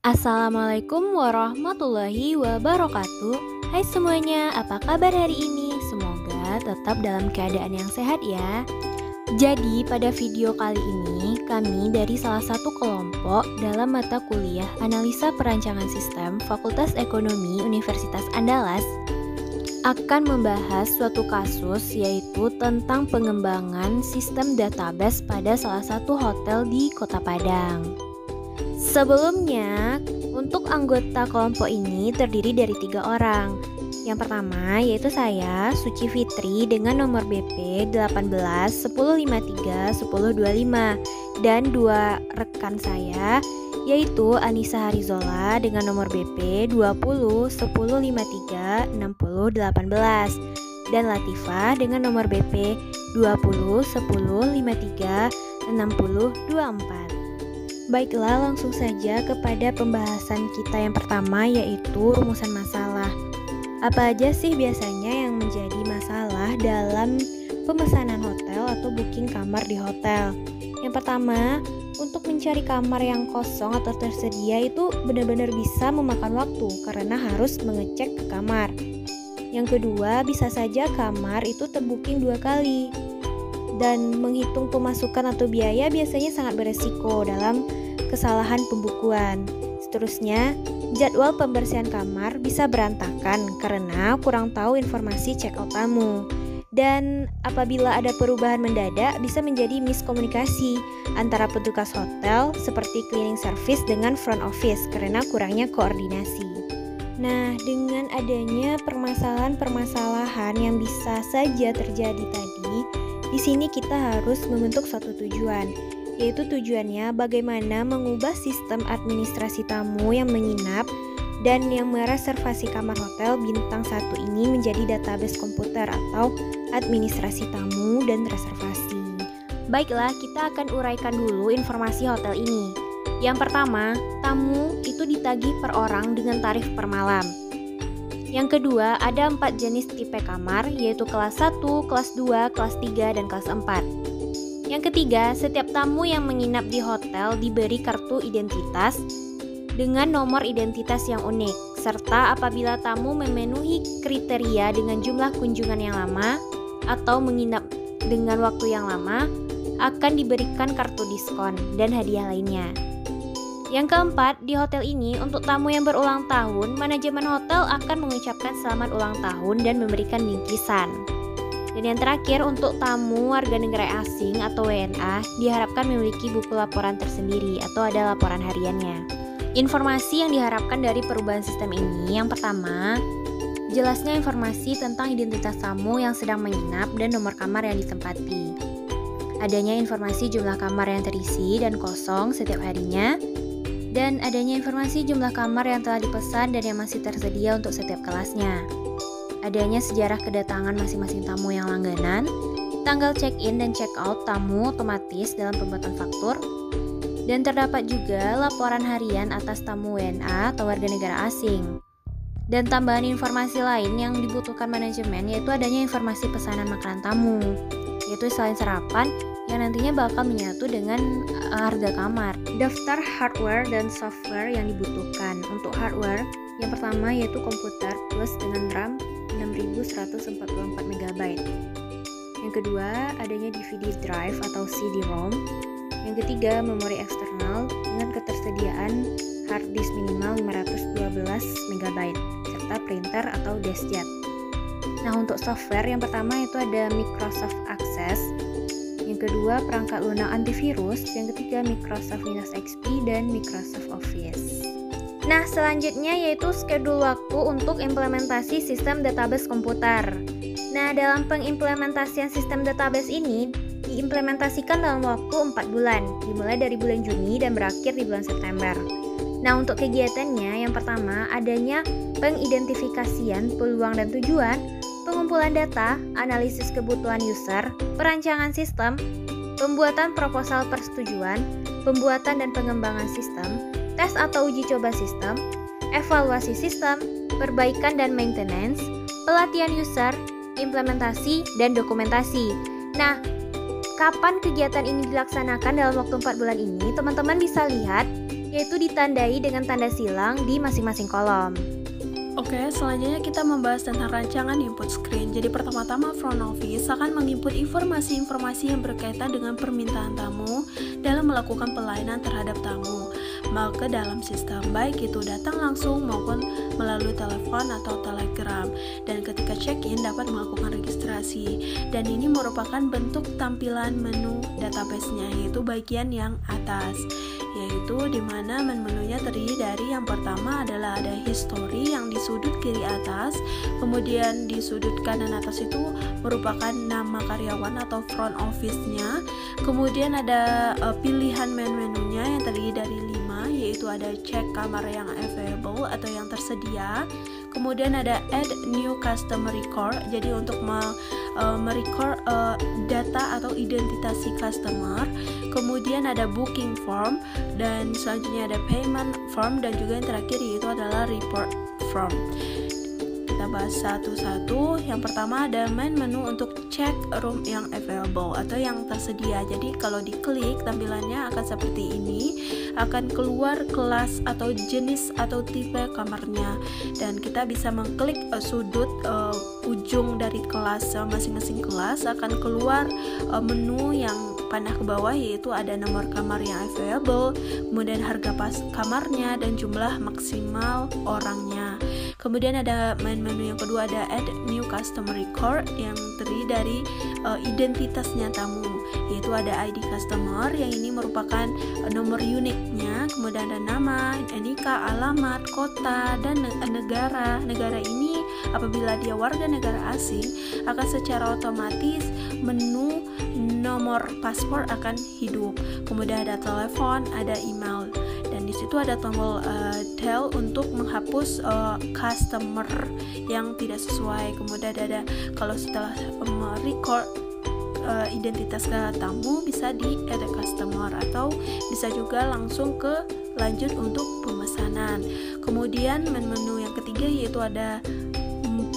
Assalamualaikum warahmatullahi wabarakatuh. Hai semuanya, apa kabar hari ini? Semoga tetap dalam keadaan yang sehat ya. Jadi pada video kali ini kami dari salah satu kelompok dalam mata kuliah Analisa Perancangan Sistem Fakultas Ekonomi Universitas Andalas akan membahas suatu kasus, yaitu tentang pengembangan sistem database pada salah satu hotel di Kota Padang. Sebelumnya, untuk anggota kelompok ini terdiri dari 3 orang. Yang pertama yaitu saya, Suci Fitri, dengan nomor BP 18 1053 1025, dan 2 rekan saya yaitu Anissa Harizola dengan nomor BP 20 1053 6018 dan Latifah dengan nomor BP 20 1053 6024. Baiklah, langsung saja kepada pembahasan kita yang pertama, yaitu rumusan masalah. Apa aja sih biasanya yang menjadi masalah dalam pemesanan hotel atau booking kamar di hotel? Yang pertama, untuk mencari kamar yang kosong atau tersedia itu benar-benar bisa memakan waktu karena harus mengecek ke kamar. Yang kedua, bisa saja kamar itu terbooking 2 kali. Dan menghitung pemasukan atau biaya biasanya sangat beresiko dalam kesalahan pembukuan. Seterusnya, jadwal pembersihan kamar bisa berantakan karena kurang tahu informasi check-out tamu. Dan apabila ada perubahan mendadak, bisa menjadi miskomunikasi antara petugas hotel seperti cleaning service dengan front office karena kurangnya koordinasi. Nah, dengan adanya permasalahan-permasalahan yang bisa saja terjadi tadi, di sini kita harus membentuk suatu tujuan, yaitu tujuannya bagaimana mengubah sistem administrasi tamu yang menginap dan yang mereservasi kamar hotel bintang 1 ini menjadi database komputer atau administrasi tamu dan reservasi. Baiklah, kita akan uraikan dulu informasi hotel ini. Yang pertama, tamu itu ditagih per orang dengan tarif per malam. Yang kedua, ada 4 jenis tipe kamar, yaitu kelas 1, kelas 2, kelas 3, dan kelas 4. Yang ketiga, setiap tamu yang menginap di hotel diberi kartu identitas dengan nomor identitas yang unik, serta apabila tamu memenuhi kriteria dengan jumlah kunjungan yang lama atau menginap dengan waktu yang lama, akan diberikan kartu diskon dan hadiah lainnya. Yang keempat, di hotel ini untuk tamu yang berulang tahun, manajemen hotel akan mengucapkan selamat ulang tahun dan memberikan bingkisan. Dan yang terakhir, untuk tamu warga negara asing atau WNA diharapkan memiliki buku laporan tersendiri atau ada laporan hariannya. Informasi yang diharapkan dari perubahan sistem ini, yang pertama, jelasnya informasi tentang identitas tamu yang sedang menginap dan nomor kamar yang ditempati. Adanya informasi jumlah kamar yang terisi dan kosong setiap harinya, dan adanya informasi jumlah kamar yang telah dipesan dan yang masih tersedia untuk setiap kelasnya. Adanya sejarah kedatangan masing-masing tamu yang langganan, tanggal check-in dan check-out tamu otomatis dalam pembuatan faktur, dan terdapat juga laporan harian atas tamu WNA atau warga negara asing. Dan tambahan informasi lain yang dibutuhkan manajemen yaitu adanya informasi pesanan makanan tamu, yaitu selain sarapan yang nantinya bakal menyatu dengan harga kamar. Daftar hardware dan software yang dibutuhkan. Untuk hardware, yang pertama yaitu komputer plus dengan RAM 6144 MB. Yang kedua, adanya DVD drive atau CD-ROM. Yang ketiga, memori eksternal dengan ketersediaan hard disk minimal 512 MB serta printer atau deskjet. Nah, untuk software yang pertama itu ada Microsoft Access. Yang kedua, perangkat lunak antivirus. Yang ketiga, Microsoft Windows XP dan Microsoft Office. Nah, selanjutnya yaitu schedule waktu untuk implementasi sistem database komputer. Nah, dalam pengimplementasian sistem database ini diimplementasikan dalam waktu 4 bulan, dimulai dari bulan Juni dan berakhir di bulan September. Nah, untuk kegiatannya yang pertama adanya pengidentifikasian peluang dan tujuan, pengumpulan data, analisis kebutuhan user, perancangan sistem, pembuatan proposal persetujuan, pembuatan dan pengembangan sistem, tes atau uji coba sistem, evaluasi sistem, perbaikan dan maintenance, pelatihan user, implementasi, dan dokumentasi. Nah, kapan kegiatan ini dilaksanakan dalam waktu 4 bulan ini? Teman-teman bisa lihat yaitu ditandai dengan tanda silang di masing-masing kolom. Oke, selanjutnya kita membahas tentang rancangan input screen. Jadi pertama-tama front office akan menginput informasi-informasi yang berkaitan dengan permintaan tamu dalam melakukan pelayanan terhadap tamu ke dalam sistem, baik itu datang langsung maupun melalui telepon atau telegram. Dan ketika check-in dapat melakukan registrasi. Dan ini merupakan bentuk tampilan menu database-nya, yaitu bagian yang atas, yaitu dimana menunya terdiri dari yang pertama adalah ada history yang di sudut kiri atas, kemudian di sudut kanan atas itu merupakan nama karyawan atau front office-nya, kemudian ada pilihan menunya yang terdiri dari 5, yaitu ada cek kamar yang available atau yang tersedia, kemudian ada add new customer record, jadi untuk merecord data atau identitas si customer, kemudian ada booking form, dan selanjutnya ada payment form, dan juga yang terakhir yaitu adalah report form. Kita bahas satu-satu. Yang pertama ada main menu untuk check room yang available atau yang tersedia. Jadi kalau diklik tampilannya akan seperti ini, akan keluar kelas atau jenis atau tipe kamarnya, dan kita bisa mengklik sudut ujung dari kelas masing-masing kelas, akan keluar menu yang panah ke bawah, yaitu ada nomor kamar yang available, kemudian harga kamarnya, dan jumlah maksimal orangnya. Kemudian ada main menu yang kedua, ada add new customer record yang terdiri dari identitasnya tamu, yaitu ada ID customer yang ini merupakan nomor uniknya, kemudian ada nama, NIK, alamat, kota, dan negara. Negara ini apabila dia warga negara asing akan secara otomatis menu nomor paspor akan hidup. Kemudian ada telepon, ada email, dan di situ ada tombol del untuk menghapus customer yang tidak sesuai. Kemudian ada kalau setelah merecord identitas tamu bisa di add customer, atau bisa juga langsung ke lanjut untuk pemesanan. Kemudian menu yang ketiga yaitu ada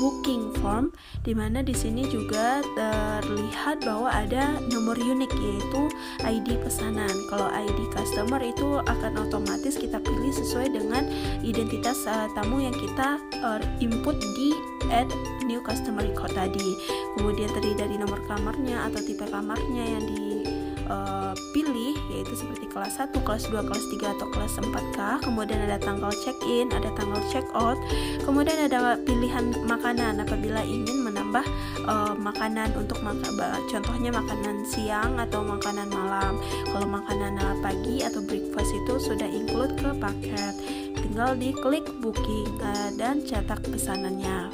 booking form, dimana di sini juga terlihat bahwa ada nomor unik yaitu ID pesanan. Kalau ID customer itu akan otomatis kita pilih sesuai dengan identitas tamu yang kita input di add new customer record tadi. Kemudian terdiri dari nomor kamarnya atau tipe kamarnya yang dipilih, yaitu seperti kelas 1, kelas 2, kelas 3, atau kelas 4K. Kemudian ada tanggal check-in, ada tanggal check-out. Kemudian ada pilihan makanan apabila ingin menambah makanan untuk contohnya makanan siang atau makanan malam. Kalau makanan pagi atau breakfast itu sudah include ke paket, tinggal diklik booking dan cetak pesanannya.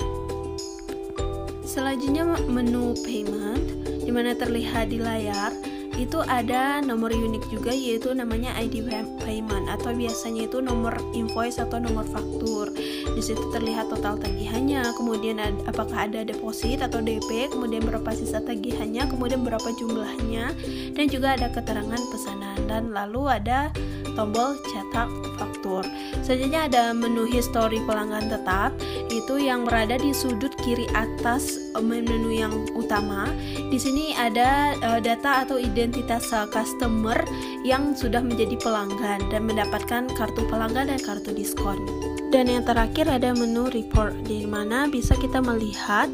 Selanjutnya menu payment, dimana terlihat di layar itu ada nomor unik juga, yaitu namanya ID payment atau biasanya itu nomor invoice atau nomor faktur. Di situ terlihat total tagihannya, kemudian apakah ada deposit atau DP, kemudian berapa sisa tagihannya, kemudian berapa jumlahnya, dan juga ada keterangan pesanan, dan lalu ada tombol cetak faktur. Selanjutnya ada menu history pelanggan tetap, itu yang berada di sudut kiri atas menu yang utama. Di sini ada data atau identitas customer yang sudah menjadi pelanggan dan mendapatkan kartu pelanggan dan kartu diskon. Dan yang terakhir ada menu report, di mana bisa kita melihat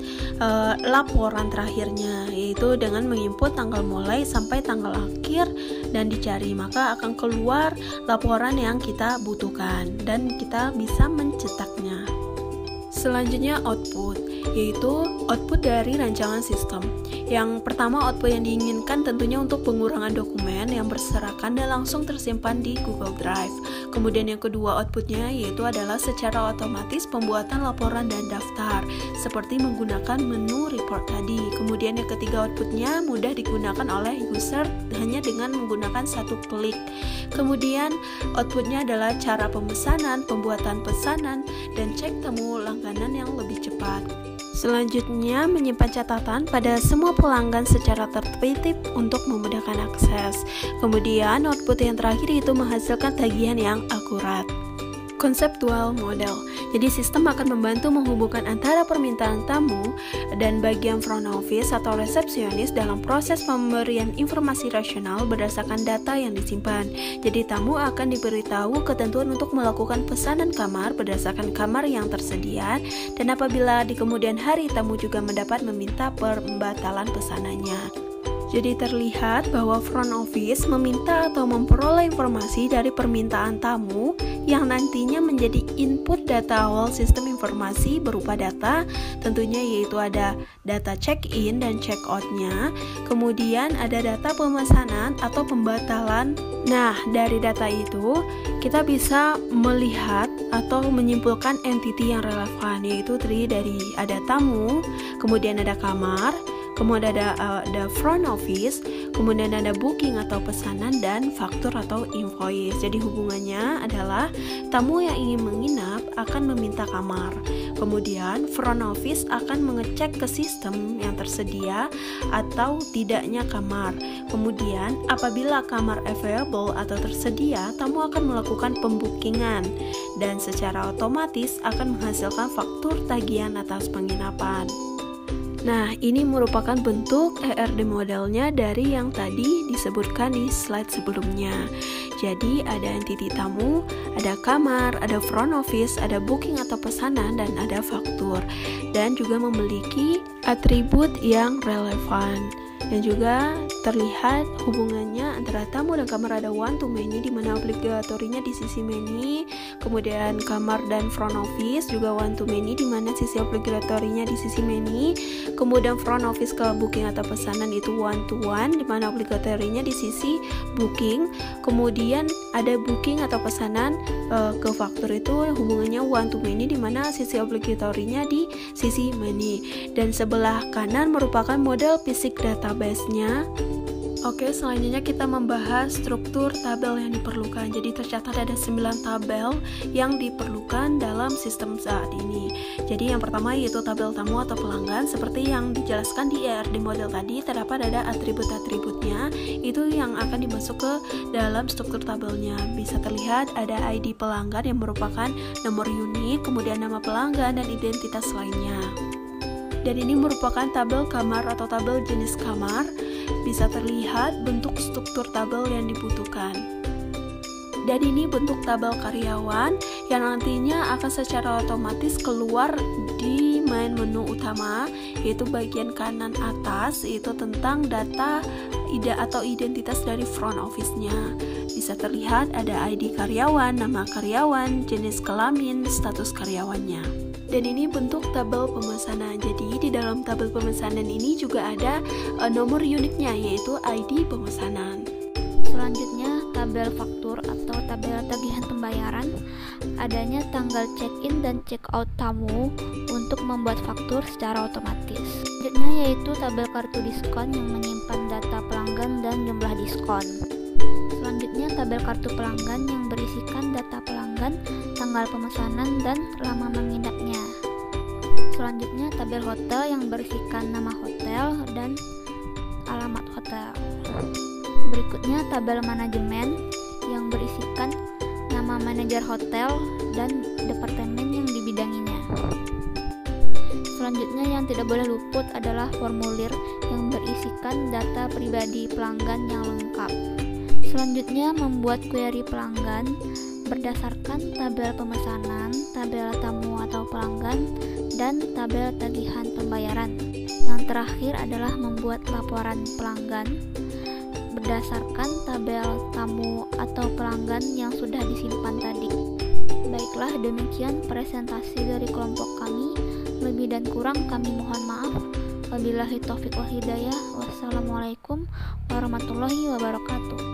laporan terakhirnya, yaitu dengan menginput tanggal mulai sampai tanggal akhir dan dicari, maka akan keluar laporan yang kita butuhkan dan kita bisa mencetaknya. Selanjutnya output, yaitu output dari rancangan sistem. Yang pertama, output yang diinginkan tentunya untuk pengurangan dokumen yang berserakan dan langsung tersimpan di Google Drive. Kemudian yang kedua outputnya yaitu adalah secara otomatis pembuatan laporan dan daftar, seperti menggunakan menu report tadi. Kemudian yang ketiga outputnya mudah digunakan oleh user hanya dengan menggunakan satu klik. Kemudian outputnya adalah cara pemesanan, pembuatan pesanan, dan cek temu langganan yang lebih cepat. Selanjutnya, menyimpan catatan pada semua pelanggan secara tertib untuk memudahkan akses. Kemudian, output yang terakhir itu menghasilkan tagihan yang akurat. Conceptual model. Jadi sistem akan membantu menghubungkan antara permintaan tamu dan bagian front office atau resepsionis dalam proses pemberian informasi rasional berdasarkan data yang disimpan. Jadi tamu akan diberitahu ketentuan untuk melakukan pesanan kamar berdasarkan kamar yang tersedia, dan apabila di kemudian hari tamu juga mendapat meminta pembatalan pesanannya. Jadi terlihat bahwa front office meminta atau memperoleh informasi dari permintaan tamu yang nantinya menjadi input data awal sistem informasi berupa data, tentunya yaitu ada data check-in dan check-out-nya, kemudian ada data pemesanan atau pembatalan. Nah, dari data itu kita bisa melihat atau menyimpulkan entity yang relevan, yaitu terdiri dari ada tamu, kemudian ada kamar, kemudian ada front office, kemudian ada booking atau pesanan, dan faktur atau invoice. Jadi hubungannya adalah tamu yang ingin menginap akan meminta kamar, kemudian front office akan mengecek ke sistem yang tersedia atau tidaknya kamar. Kemudian apabila kamar available atau tersedia, tamu akan melakukan pembookingan dan secara otomatis akan menghasilkan faktur tagihan atas penginapan. Nah, ini merupakan bentuk ERD modelnya dari yang tadi disebutkan di slide sebelumnya. Jadi, ada entity tamu, ada kamar, ada front office, ada booking atau pesanan, dan ada faktur. Dan juga memiliki atribut yang relevan. Dan juga terlihat hubungannya antara tamu dan kamar, ada one to many di mana obligatorinya di sisi many, kemudian kamar dan front office juga one to many di mana sisi obligatorinya di sisi many, kemudian front office ke booking atau pesanan itu one to one di mana obligatorinya di sisi booking, kemudian ada booking atau pesanan ke faktur itu hubungannya one to many di mana sisi obligatorinya di sisi many, dan sebelah kanan merupakan model fisik database-nya. Oke, selanjutnya kita membahas struktur tabel yang diperlukan. Jadi tercatat ada 9 tabel yang diperlukan dalam sistem saat ini. Jadi yang pertama yaitu tabel tamu atau pelanggan. Seperti yang dijelaskan di ERD model tadi, terdapat ada atribut-atributnya, itu yang akan dimasuk ke dalam struktur tabelnya. Bisa terlihat ada ID pelanggan yang merupakan nomor unik, kemudian nama pelanggan dan identitas lainnya. Dan ini merupakan tabel kamar atau tabel jenis kamar. Bisa terlihat bentuk struktur tabel yang dibutuhkan. Dan ini bentuk tabel karyawan yang nantinya akan secara otomatis keluar di main menu utama, yaitu bagian kanan atas, yaitu tentang data atau identitas dari front office-nya. Bisa terlihat ada ID karyawan, nama karyawan, jenis kelamin, status karyawannya. Dan ini bentuk tabel pemesanan. Jadi di dalam tabel pemesanan ini juga ada nomor uniknya, yaitu ID pemesanan. Selanjutnya tabel faktur atau tabel tagihan pembayaran. Adanya tanggal check-in dan check-out tamu untuk membuat faktur secara otomatis. Selanjutnya yaitu tabel kartu diskon yang menyimpan data pelanggan dan jumlah diskon. Selanjutnya tabel kartu pelanggan yang berisikan data pelanggan, tanggal pemesanan, dan lama menginapnya. Selanjutnya tabel hotel yang berisikan nama hotel dan alamat hotel. Berikutnya tabel manajemen yang berisikan nama manajer hotel dan departemen yang dibidanginya. Selanjutnya yang tidak boleh luput adalah formulir yang berisikan data pribadi pelanggan yang lengkap. Selanjutnya membuat query pelanggan berdasarkan tabel pemesanan, tabel tamu atau pelanggan, dan tabel tagihan pembayaran. Yang terakhir adalah membuat laporan pelanggan berdasarkan tabel tamu atau pelanggan yang sudah disimpan tadi. Baiklah, demikian presentasi dari kelompok kami. Lebih dan kurang kami mohon maaf. Wabillahi taufiq wal hidayah. Wassalamualaikum warahmatullahi wabarakatuh.